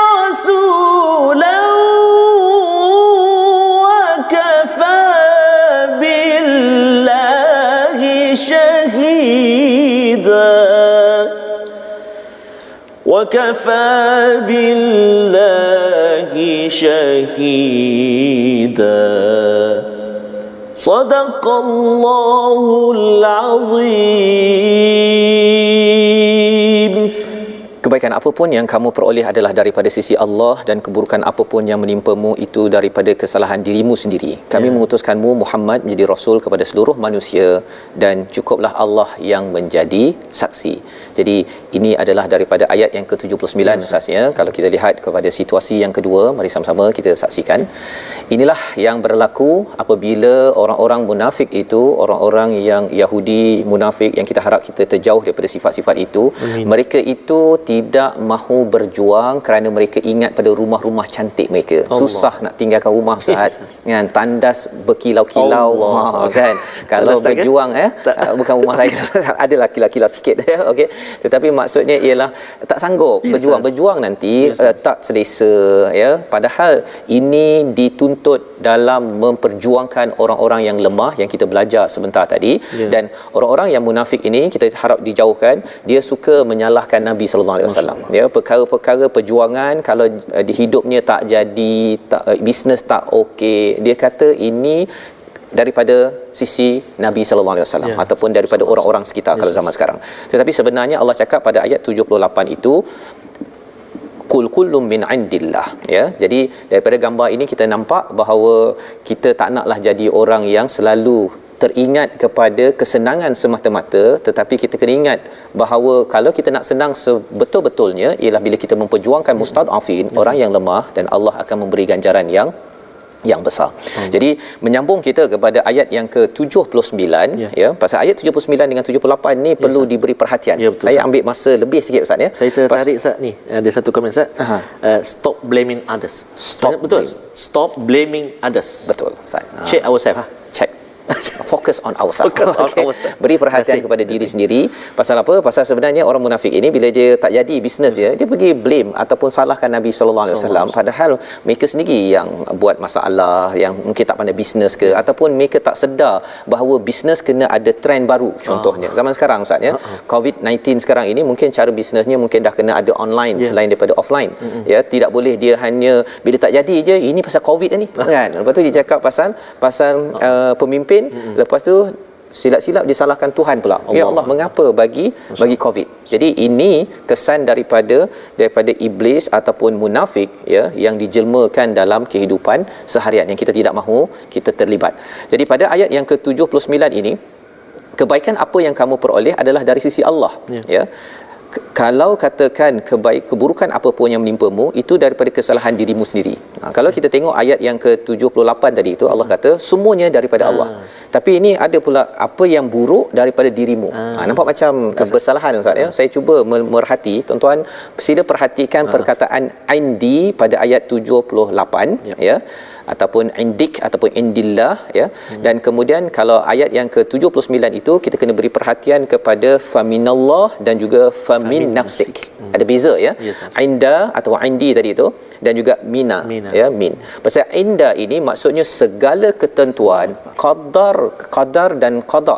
رسولا وكفى بالله شهيدا صدق الله العظيم.
Kebaikan apapun yang kamu peroleh adalah daripada sisi Allah, dan keburukan apapun yang menimpamu itu daripada kesalahan dirimu sendiri. Kami mengutuskanmu Muhammad menjadi rasul kepada seluruh manusia, dan cukuplah Allah yang menjadi saksi. Jadi ini adalah daripada ayat yang ke-79 Ustaz ya. Kalau kita lihat kepada situasi yang kedua, mari sama-sama kita saksikan. Inilah yang berlaku apabila orang-orang munafik itu, orang-orang yang Yahudi munafik, yang kita harap kita terjauh daripada sifat-sifat itu. Mereka itu tidak mahu berjuang kerana mereka ingat pada rumah-rumah cantik mereka. Susah nak tinggalkan rumah Ustaz, kan, tandas berkilau-kilau kan. Kalau berjuang bukan rumah saya adalah kilau-kilau sikit okey, tetapi maksudnya ialah tak sanggup berjuang nanti tak selesa ya. Padahal ini dituntut dalam memperjuangkan orang-orang yang lemah yang kita belajar sebentar tadi. Dan orang-orang yang munafik ini kita harap dijauhkan. Dia suka menyalahkan Nabi sallallahu alaihi wasallam ya, perkara-perkara perjuangan. Kalau di hidupnya tak jadi, bisnes tak okey, dia kata ini daripada sisi Nabi sallallahu alaihi wasallam ataupun daripada orang-orang sekitar kalau zaman sekarang. Tetapi sebenarnya Allah cakap pada ayat 78 itu, qul kullum min indillah ya. Jadi daripada gambar ini kita nampak bahawa kita tak naklah jadi orang yang selalu teringat kepada kesenangan semata-mata, tetapi kita kena ingat bahawa kalau kita nak senang sebetul-betulnya ialah bila kita memperjuangkan mustadafin, orang yang lemah, dan Allah akan memberi ganjaran yang besar. Jadi menyambung kita kepada ayat yang ke-79 ya. Pasal ayat 79 dengan 78 ni perlu diberi perhatian. Saya ambil masa lebih sikit Ustaz ya.
Saya tertarik Ustaz ni. Ada satu komen Ustaz. Stop blaming others. Stop blaming others.
Betul Ustaz.
Check ourselves
Check. Focus on ourselves. Beri perhatian kepada diri sendiri. Pasal apa? Pasal sebenarnya orang munafik ini bila dia tak jadi bisnes dia pergi blame ataupun salahkan Nabi sallallahu alaihi wasallam, padahal mereka sendiri yang buat masalah, yang mungkin tak pandai bisnes ke, ataupun mereka tak sedar bahawa bisnes kena ada trend baru. Contohnya zaman sekarang Ustaz ya, COVID-19 sekarang ini mungkin cara bisnesnya mungkin dah kena ada online selain daripada offline. Ya, tidak boleh dia hanya bila tak jadi je ini pasal COVID ni kan. Lepas tu dia cakap pasal pemimpin, lepas tu silap-silap disalahkan Tuhan pula. Ya Allah, mengapa bagi COVID? Jadi ini kesan daripada iblis ataupun munafik ya, yang dijelmakan dalam kehidupan seharian yang kita tidak mahu kita terlibat. Jadi pada ayat yang ke-79 ini, kebaikan apa yang kamu peroleh adalah dari sisi Allah ya. Kalau katakan keburukan apa pun yang menimpamu itu daripada kesalahan dirimu sendiri. Kalau kita tengok ayat yang ke-78 tadi itu, Allah kata semuanya daripada Allah. Tapi ini ada pula apa yang buruk daripada dirimu. Nampak macam kesalahan Ustaz ya. Saya cuba merhati, tuan-tuan sila perhatikan perkataan indi pada ayat 78 ya. ataupun indik ataupun indillah, ya. Dan kemudian kalau ayat yang ke-79 itu kita kena beri perhatian kepada faminallah dan juga famin nafsik. Ada beza, ya.
Yes,
Inda atau indi tadi itu, dan juga mina. Ya, min. Pasal inda ini maksudnya segala ketentuan qadar dan qada.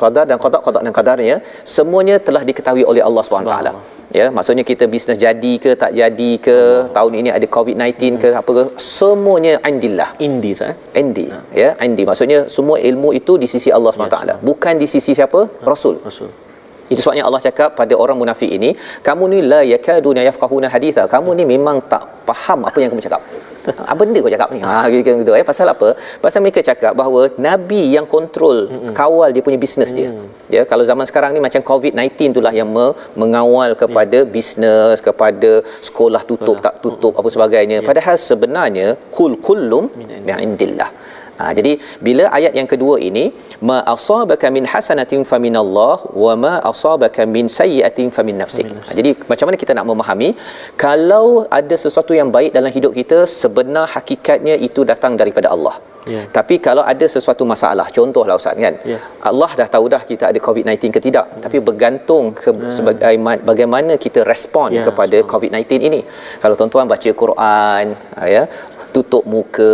Qadar dan qadarnya semuanya telah diketahui oleh Allah SWT. Ya, maksudnya kita bisnes jadi ke tak jadi ke, tahun ini ada COVID-19 ke apa ke, semuanya indillah. Indi, ya, indi maksudnya semua ilmu itu di sisi Allah SWT, bukan di sisi siapa? Rasul. Itu sebabnya Allah cakap pada orang munafik ini, kamu ni la yakaduna yafqahuna haditha, kamu ni memang tak faham apa yang kamu cakap. Apa benda kau cakap ni? Gitu, ya. Pasal apa? Pasal mereka cakap bahawa Nabi yang kontrol, kawal dia punya bisnes dia. Ya, kalau zaman sekarang ni macam COVID-19 itulah yang mengawal kepada bisnes, kepada sekolah tutup tak tutup apa sebagainya. Padahal sebenarnya kullum min indillah. Jadi bila ayat yang kedua ini, ma asabaka min hasanatin faminallah wa ma asabaka min sayyi'atin famin nafsik. Jadi macam mana kita nak memahami kalau ada sesuatu yang baik dalam hidup kita, sebenar hakikatnya itu datang daripada Allah. Tapi kalau ada sesuatu masalah, contohlah Ustaz, kan, Allah dah tahu dah kita ada COVID-19 ke tidak, tapi bergantung bagaimana kita respon kepada COVID-19 ini. Kalau tuan-tuan baca Quran, ya, tutup muka,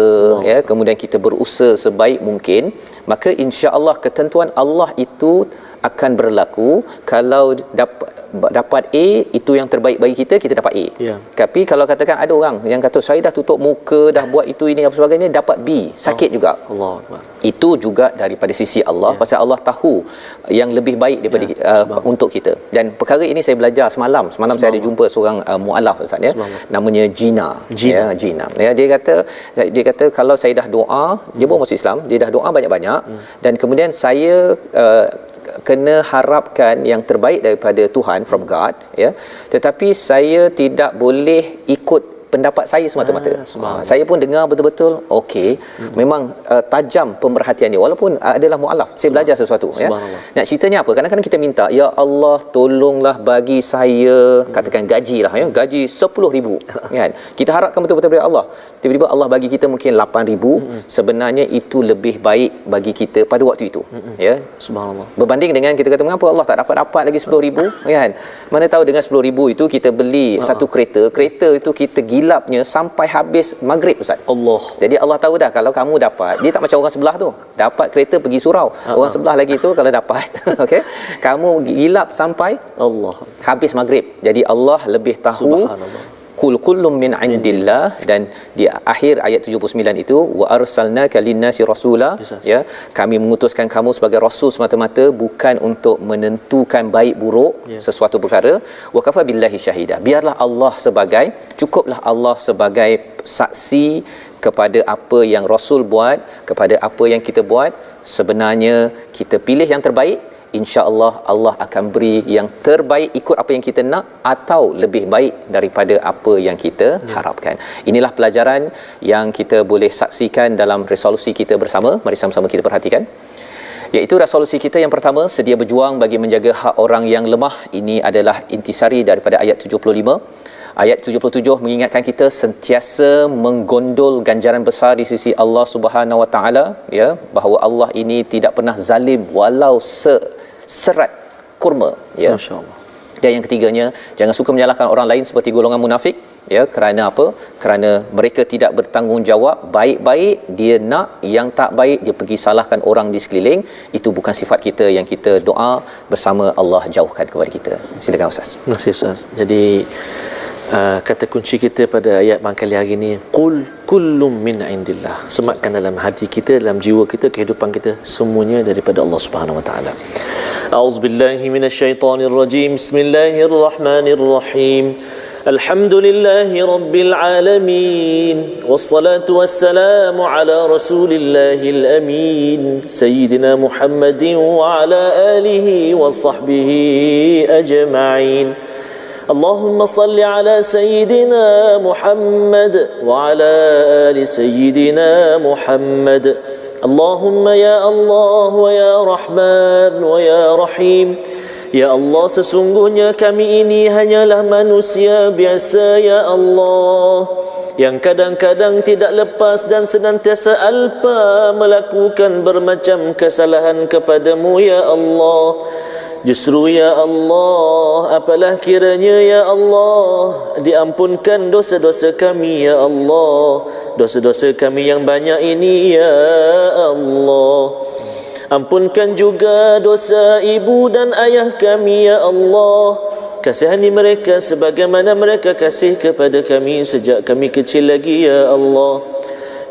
ya, kemudian kita berusaha sebaik mungkin, maka insya-Allah ketentuan Allah itu akan berlaku. Kalau dapat A, itu yang terbaik bagi kita, kita dapat A. Tapi kalau katakan ada orang yang kata saya dah tutup muka, dah buat itu ini apa sebagainya, dapat B, sakit juga. Itu juga daripada sisi Allah, pasal Allah tahu yang lebih baik daripada untuk kita. Dan perkara ini saya belajar semalam saya ada jumpa seorang mualaf Ustaz, ya, namanya Gina. Ya, dia kata kalau saya dah doa, dia pun masuk Islam, dia dah doa banyak-banyak, dan kemudian saya kena harapkan yang terbaik daripada Tuhan, from God, ya, tetapi saya tidak boleh ikut pendapat saya semata-mata. Saya pun dengar betul-betul okey, memang tajam pemerhatian dia walaupun adalah mualaf. Saya belajar sesuatu, ya. Nak ceritanya apa? Kadang-kadang kita minta, ya Allah tolonglah bagi saya katakan gajilah, ya, gaji 10,000, kan. Kita harapkan betul-betul daripada Allah. Tiba-tiba Allah bagi kita mungkin 8,000, sebenarnya itu lebih baik bagi kita pada waktu itu, ya. Subhanallah. Berbanding dengan kita kata mengapa Allah tak dapat lagi 10,000, kan. Mana tahu dengan 10,000 itu kita beli satu kereta itu kita gilapnya sampai habis maghrib Ustaz. Allah. Jadi Allah tahu dah kalau kamu dapat, dia tak macam orang sebelah tu. Dapat kereta pergi surau. Orang sebelah lagi tu kalau dapat okey, kamu gilap sampai Allah habis maghrib. Jadi Allah lebih tahu. Kullum min indillah. Dan di akhir ayat 79 itu, wa arsalnaka linnasi rasula, ya, kami mengutuskan kamu sebagai rasul semata-mata, bukan untuk menentukan baik buruk sesuatu perkara. Wa kafa billahi syahida, biarlah Allah cukuplah Allah sebagai saksi kepada apa yang rasul buat, kepada apa yang kita buat. Sebenarnya kita pilih yang terbaik, insya-Allah Allah akan beri yang terbaik ikut apa yang kita nak atau lebih baik daripada apa yang kita harapkan. Inilah pelajaran yang kita boleh saksikan dalam resolusi kita bersama. Mari sama-sama kita perhatikan. Iaitu resolusi kita yang pertama, sedia berjuang bagi menjaga hak orang yang lemah. Ini adalah intisari daripada ayat 75. Ayat 77 mengingatkan kita sentiasa menggondol ganjaran besar di sisi Allah Subhanahu Wa Taala, ya, bahawa Allah ini tidak pernah zalim walau serat kurma, ya. Masya-Allah. Dan yang ketiganya, jangan suka menyalahkan orang lain seperti golongan munafik, ya. Kerana apa? Kerana mereka tidak bertanggungjawab. Baik-baik dia nak, yang tak baik dia pergi salahkan orang di sekeliling. Itu bukan sifat kita yang kita doa bersama Allah jauhkan kepada kita. Silakan Ustaz.
Terima kasih Ustaz. Jadi kata kunci kita pada ayat kali hari ini, qul kullum min indillah. Sematkan dalam hati kita, dalam jiwa kita, kehidupan kita, semuanya daripada Allah Subhanahu Wa Taala. A'udzubillahi minasyaitonirrajim. Bismillahirrahmanirrahim. Alhamdulillahi rabbil alamin. Wassalatu wassalamu ala rasulillahil amin, sayyidina Muhammadin wa ala alihi wa sahbihi ajma'in. اللهم صل على سيدنا محمد وعلى آل سيدنا محمد. اللهم يا الله ويا رحمن ويا رحيم. Ya Allah, sesungguhnya kami ini hanyalah manusia biasa, ya Allah. yang kadang-kadang tidak lepas dan senantiasa alpa melakukan bermacam kesalahan kepadamu ya Allah. Justru ya Allah, apalah kiranya ya Allah, diampunkan dosa-dosa kami ya Allah, dosa-dosa kami yang banyak ini ya Allah. Ampunkan juga dosa ibu dan ayah kami ya Allah. Kasihani mereka sebagaimana mereka kasih kepada kami sejak kami kecil lagi ya Allah.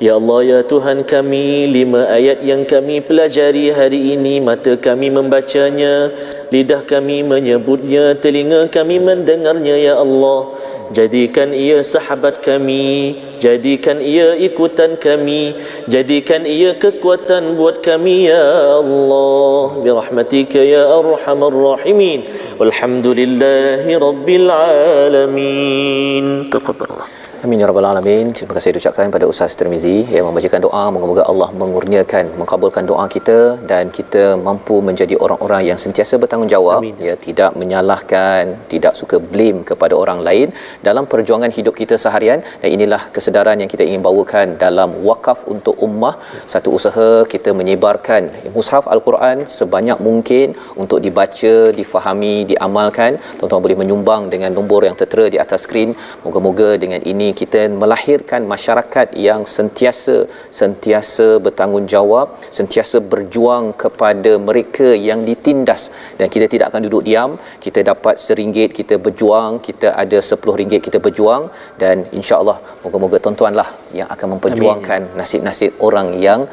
Ya Allah, ya Tuhan kami, 5 ayat yang kami pelajari hari ini, mata kami membacanya, lidah kami menyebutnya, telinga kami mendengarnya ya Allah. Jadikan ia sahabat kami, jadikan ia ikutan kami, jadikan ia kekuatan buat kami ya Allah. Birahmatika ya arhamar rahimin. Walhamdulillahi rabbil alamin. Taqabbalallah.
Amin ya rabbal alamin. Terima kasih diucapkan pada Ustaz Tirmizi yang membacakan doa. Moga-moga Allah mengurniakan, mengabulkan doa kita dan kita mampu menjadi orang-orang yang sentiasa bertanggungjawab. Amin. Ya, tidak menyalahkan, tidak suka blame kepada orang lain dalam perjuangan hidup kita seharian. Dan inilah kesedaran yang kita ingin bawakan dalam wakaf untuk ummah, satu usaha kita menyebarkan mushaf Al-Quran sebanyak mungkin untuk dibaca, difahami, diamalkan. Tuan-tuan boleh menyumbang dengan nombor yang tertera di atas skrin. Moga-moga dengan ini kita melahirkan masyarakat yang sentiasa bertanggungjawab, sentiasa berjuang kepada mereka yang ditindas, dan kita tidak akan duduk diam. Kita dapat RM1 kita berjuang, kita ada RM10 kita berjuang, dan insya-Allah moga-moga tuan-tuanlah yang akan memperjuangkan nasib-nasib orang yang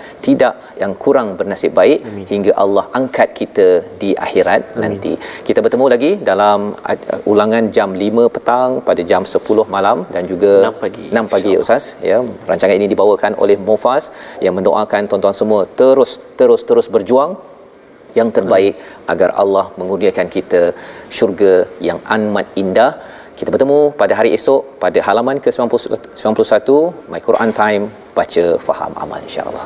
kurang bernasib baik. Amin. Hingga Allah angkat kita di akhirat. Amin. Nanti kita bertemu lagi dalam ulangan jam 5 petang pada jam 10 malam dan juga 6 pagi Ustaz ya. Rancangan ini dibawakan oleh Mufas yang mendoakan tuan-tuan semua terus berjuang yang terbaik agar Allah mengurniakan kita syurga yang amat indah. Kita bertemu pada hari esok pada halaman ke-91 My Quran Time, baca faham amal insya-Allah.